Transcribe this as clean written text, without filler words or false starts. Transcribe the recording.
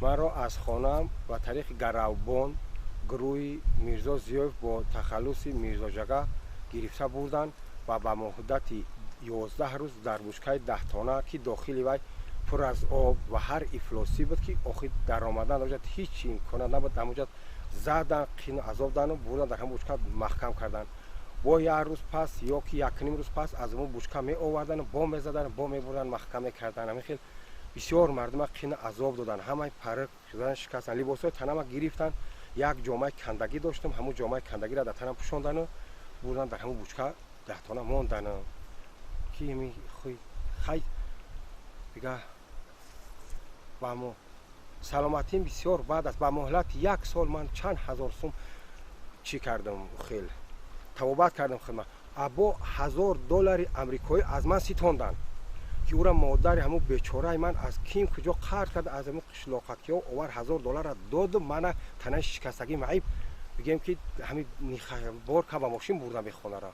маро аз хонам ба тариқи гаравбон гурӯҳи мирзо зиёев бо тахаллуси мирзоҷага гирифта бурданд ва ба муддати 11 рӯз дар бучкаи 10 тона ки дохили вай пур аз об ва ҳар ифлосӣ буд ки охир даромадан ҳоҷат ҳеҷ имконат набуд. ҳамоҷат задан қин азоб дану бурдан дар ҳамон бучка маҳкам карданд. бо як рӯз пас ё ки якним рӯз пас аз ҳамон бучка меовардан бо мезадан бо мебурдан маҳкам мекардан. ҳамин хел бисёр мардума қин азоб доданд. ҳамаи парик шудан шикастанд, либосҳои танама гирифтанд. як ҷомаи кандагӣ доштам, ҳамон ҷомаи кандагиро дар танам пӯшондану бурдан дар ҳамон бучка 10 тона мондану ки ми хай дига ба мо саломатим бисёр бад аст. ба моҳлати 1 сол ман чанд ҳазор сум чӣ кардам, хел табобат кардам хидмат. або $1000 амрикоӣ аз ман ситонданд ки ура модари ҳамон бечораи ман аз ким куҷо қарз карда аз ҳамон қишлоқакиҳо овар $1000 доду мана танаи шикастагӣ маиб бигем ки ҳамин борка ба мошин бурда мехонара.